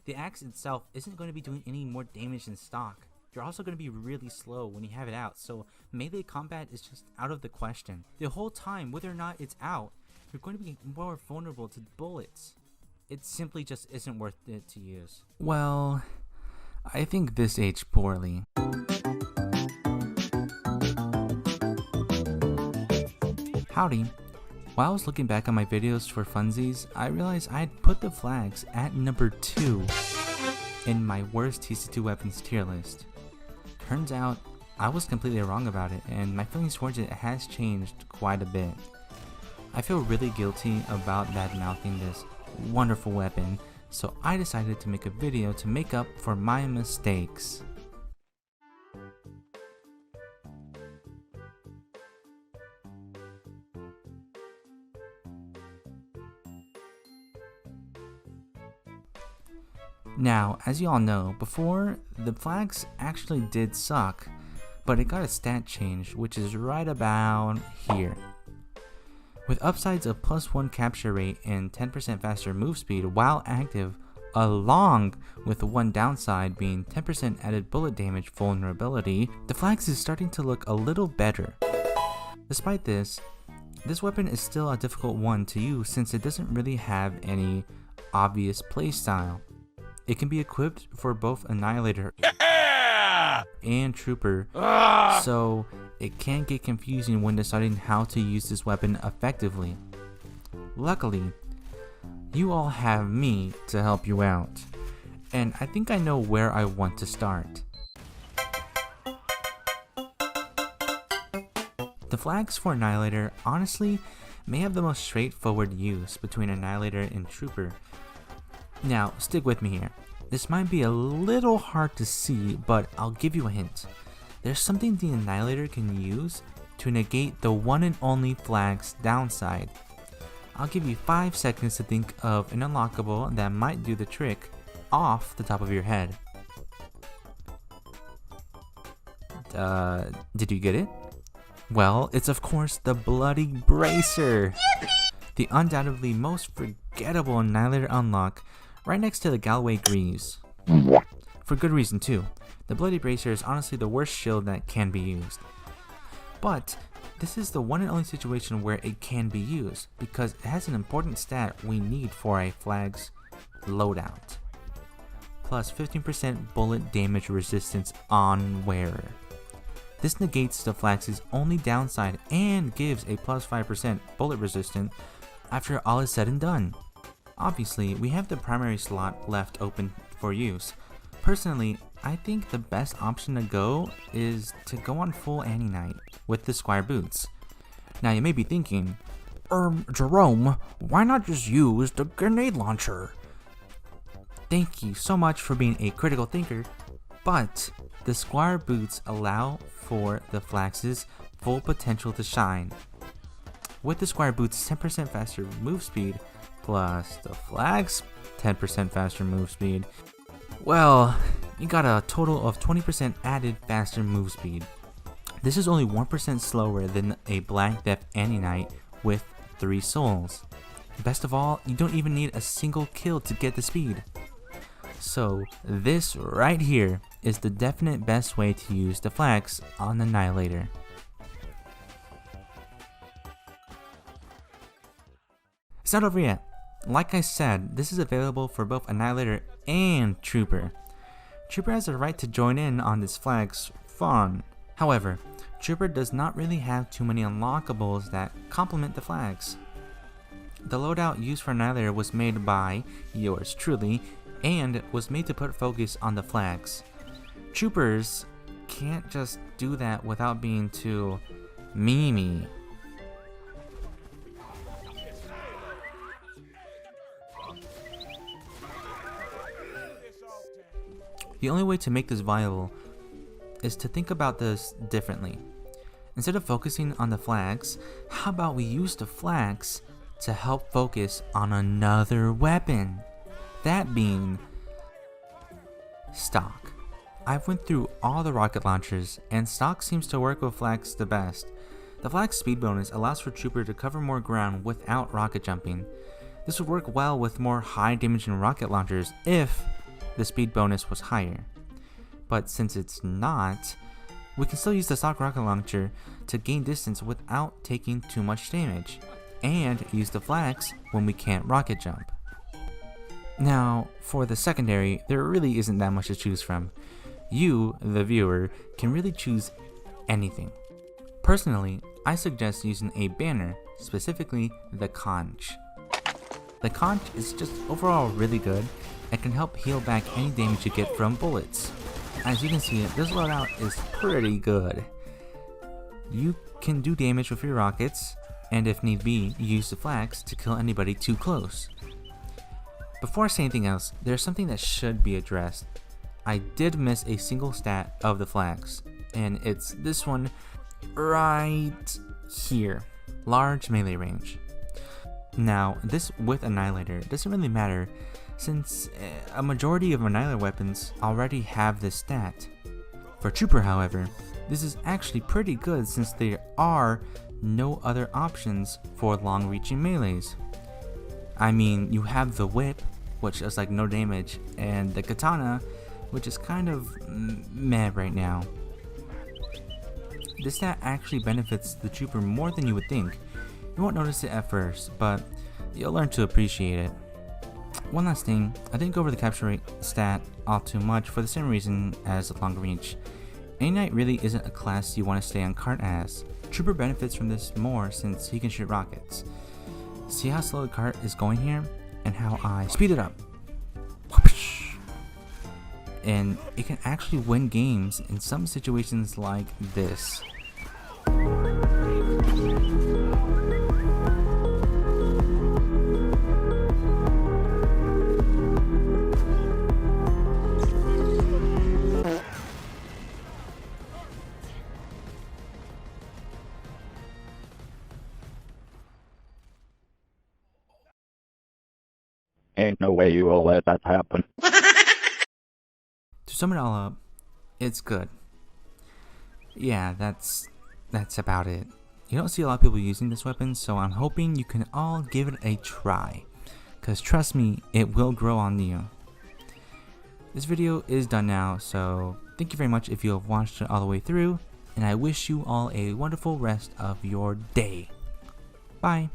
The axe itself isn't going to be doing any more damage than stock. You're also going to be really slow when you have it out, so melee combat is just out of the question. The whole time, whether or not it's out, you're going to be more vulnerable to bullets. It simply just isn't worth it to use. Well, I think this aged poorly. Howdy. While I was looking back on my videos for funsies, I realized I had put the Flagxe at number 2 in my worst tc2 weapons tier list. Turns out, I was completely wrong about it, and my feelings towards it has changed quite a bit. I feel really guilty about bad-mouthing this wonderful weapon, so I decided to make a video to make up for my mistakes. Now, as you all know, before, the Flagxe actually did suck, but it got a stat change, which is right about here. With upsides of +1 capture rate and 10% faster move speed while active, along with one downside being 10% added bullet damage vulnerability, the Flagxe is starting to look a little better. Despite this weapon is still a difficult one to use since it doesn't really have any obvious playstyle. It can be equipped for both Annihilator and Trooper, so it can get confusing when deciding how to use this weapon effectively. Luckily, you all have me to help you out, and I think I know where I want to start. The Flagxe for Annihilator honestly may have the most straightforward use between Annihilator and Trooper. Now, stick with me here. This might be a little hard to see, but I'll give you a hint. There's something the Annihilator can use to negate the one and only Flagxe downside. I'll give you 5 seconds to think of an unlockable that might do the trick off the top of your head. Did you get it? Well, it's of course the Bloody Bracer! The undoubtedly most forgettable Annihilator unlock, right next to the Galway Greaves. For good reason too. The Bloody Bracer is honestly the worst shield that can be used. But this is the one and only situation where it can be used, because it has an important stat we need for a Flagxe loadout. Plus 15% bullet damage resistance on wearer. This negates the Flaggex's only downside and gives a plus 5% bullet resistance after all is said and done. Obviously, we have the primary slot left open for use. Personally, I think the best option to go is to go on full Annie-Knight with the Squire Boots. Now you may be thinking, Jerome, why not just use the grenade launcher? Thank you so much for being a critical thinker, but the Squire Boots allow for the Flaggex's full potential to shine. With the Squire Boots' 10% faster move speed, plus the Flagxe 10% faster move speed, well, you got a total of 20% added faster move speed. This is only 1% slower than a Black Death Annie-Knight with 3 souls. Best of all, you don't even need a single kill to get the speed. So this right here is the definite best way to use the Flagxe on Annihilator. It's not over yet. Like I said, this is available for both Annihilator and Trooper. Trooper has a right to join in on this Flagxe fun. However, Trooper does not really have too many unlockables that complement the Flagxe. The loadout used for Annihilator was made by yours truly and was made to put focus on the Flagxe. Troopers can't just do that without being too memey. The only way to make this viable is to think about this differently. Instead of focusing on the Flagxe, how about we use the Flagxe to help focus on another weapon? That being stock. I've went through all the rocket launchers and stock seems to work with Flagxe the best. The Flagxe speed bonus allows for Trooper to cover more ground without rocket jumping. This would work well with more high damaging rocket launchers if the speed bonus was higher. But since it's not, we can still use the stock rocket launcher to gain distance without taking too much damage, and use the Flagxe when we can't rocket jump. Now, for the secondary, there really isn't that much to choose from. You, the viewer, can really choose anything. Personally, I suggest using a banner, specifically the conch. The conch is just overall really good and can help heal back any damage you get from bullets. As you can see, this loadout is pretty good. You can do damage with your rockets, and if need be, use the Flagxe to kill anybody too close. Before I say anything else, there's something that should be addressed. I did miss a single stat of the Flagxe, and it's this one right here, large melee range. Now, this with Annihilator doesn't really matter, since a majority of Annihilator weapons already have this stat. For Trooper, however, this is actually pretty good since there are no other options for long-reaching melees. I mean, you have the whip, which does like no damage, and the katana, which is kind of meh right now. This stat actually benefits the Trooper more than you would think. You won't notice it at first, but you'll learn to appreciate it. One last thing, I didn't go over the capture rate stat all too much for the same reason as the long range. Knight really isn't a class you want to stay on cart as. Trooper benefits from this more since he can shoot rockets. See how slow the cart is going here? And how I speed it up. And it can actually win games in some situations like this. Ain't no way you will let that happen. To sum it all up, it's good. Yeah, that's about it. You don't see a lot of people using this weapon, so I'm hoping you can all give it a try. Cause trust me, it will grow on you. This video is done now, so thank you very much if you have watched it all the way through, and I wish you all a wonderful rest of your day. Bye.